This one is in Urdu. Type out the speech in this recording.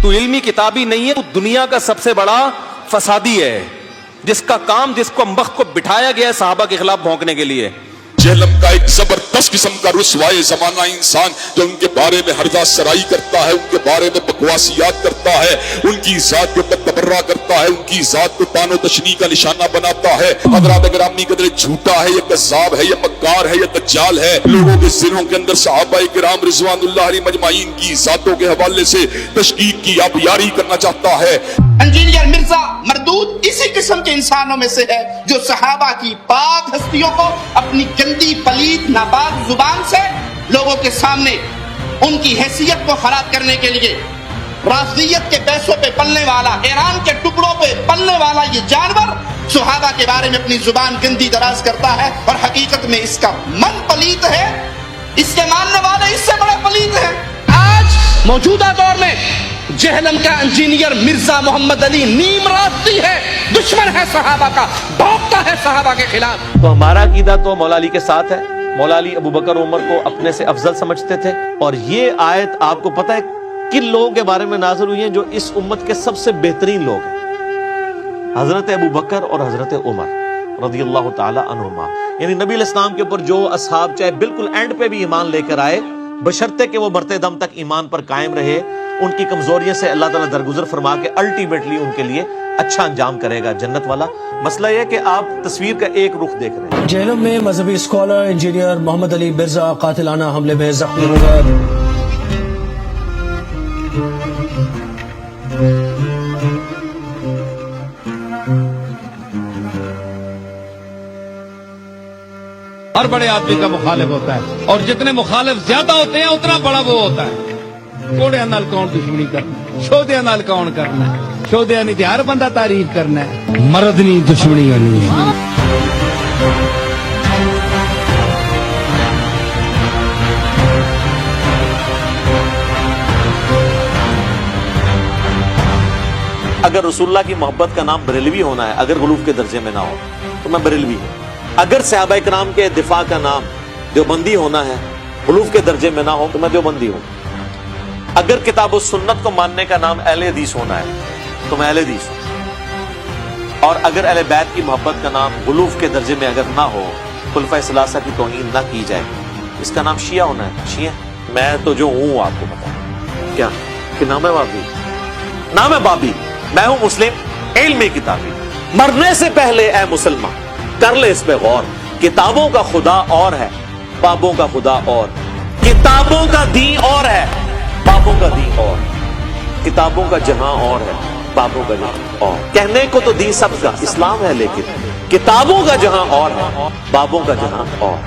تو علمی کتابی نہیں ہے، تو دنیا کا سب سے بڑا فسادی ہے، جس کا کام، جس کو وقت کو بٹھایا گیا ہے صحابہ کے خلاف بھونکنے کے لیے۔ جہلم کا ایک زبردست قسم کا رسوائے زمانہ انسان جو ان کے بارے میں ہردہ سرائی کرتا ہے، ان کے بارے میں بکواسیات کرتا ہے، ان کی ذات کو تبرہ کرتا ہے، ان کی ذات کو تان و تشنیع کا نشانہ بناتا ہے۔ حضرات گرامی قدر جھوٹا ہے، یہ کذاب ہے، یہ مکار ہے، یہ دجال ہے۔ لوگوں کے ذہنوں کے اندر صحابہ کرام رضوان اللہ علیہم اجمعین کی ذاتوں کے حوالے سے تشکیک کی آبیاری کرنا چاہتا ہے۔ انجینئر مرزا مردود اسی قسم کے انسانوں میں سے ہے جو صحابہ کی پاک ہستیوں کو اپنی گندی پلید ناپاک زبان سے لوگوں کے سامنے ان کی حیثیت کو خراب کرنے کے لیے رافضیت کے پیسوں پہ پلنے والا، ایران کے ٹکڑوں پہ پلنے والا یہ جانور صحابہ کے بارے میں اپنی زبان گندی دراز کرتا ہے، اور حقیقت میں اس کا من پلید ہے، اس کے ماننے والے اس سے بڑے پلید ہیں۔ آج موجودہ دور میں جہلم کا انجینئر مرزا محمد علی نیم راستی ہے، دشمن ہے صحابہ کا، بھونکتا ہے صحابہ کے خلاف۔ تو ہمارا عقیدہ تو مولا علی کے ساتھ ہے۔ مولا علی ابو بکر عمر کو اپنے سے افضل سمجھتے تھے، اور یہ آیت آپ کو پتہ ہے کن لوگوں کے بارے میں نازل ہوئی ہیں جو اس امت کے سب سے بہترین لوگ ہیں؟ حضرت ابو بکر اور حضرت عمر رضی اللہ تعالی عنہما، یعنی نبی علیہ السلام کے اوپر جو اصحاب چاہے بالکل اینڈ پہ بھی ایمان لے کر آئے، بشرطے کہ وہ مرتے دم تک ایمان پر قائم رہے، ان کی کمزوریوں سے اللہ تعالیٰ درگزر فرما کے الٹیمیٹلی ان کے لیے اچھا انجام کرے گا، جنت والا۔ مسئلہ یہ کہ آپ تصویر کا ایک رخ دیکھ رہے ہیں۔ جہلم میں مذہبی اسکالر انجینئر محمد علی مرزا قاتلانہ حملے میں زخمی ہو گئے۔ ہر بڑے آدمی کا مخالف ہوتا ہے، اور جتنے مخالف زیادہ ہوتے ہیں اتنا بڑا وہ ہوتا ہے۔ کوڑے نال کون دشمنی کرنا، شودے نال کون کرنا، شودے نہیں ہر بندہ تعریف کرنا ہے، مرد نہیں دشمنی ہونی ہے۔ اگر رسول اللہ کی محبت کا نام بریلوی ہونا ہے، اگر غلوف کے درجے میں نہ ہو تو میں بریلوی ہوں۔ اگر صحابہ کرام کے دفاع کا نام دیوبندی ہونا ہے، غلوف کے درجے میں نہ ہو تو میں دیوبندی ہوں۔ اگر کتاب و سنت کو ماننے کا نام اہل حدیث ہونا ہے تو میں اہل حدیث ہوں۔ اور اگر اہل بیت کی محبت کا نام غلوف کے درجے میں اگر نہ ہو، خلفائے ثلاثہ کی توہین نہ کی جائے، اس کا نام شیعہ ہونا ہے، شیعہ۔ میں تو جو ہوں آپ کو پتا ہے کیا کہ نام ہے بابی، نام ہے بابی، میں ہوں مسلم علمی کتابی۔ مرنے سے پہلے اے مسلمان کر لے اس پہ غور، کتابوں کا خدا اور ہے، بابوں کا خدا اور، کتابوں کا دین اور ہے، بابوں کا دین اور، کتابوں کا جہاں اور ہے، بابوں کا جہاں اور۔ کہنے کو تو دین سب کا اسلام ہے، لیکن کتابوں کا جہاں اور ہے، بابوں کا جہاں اور۔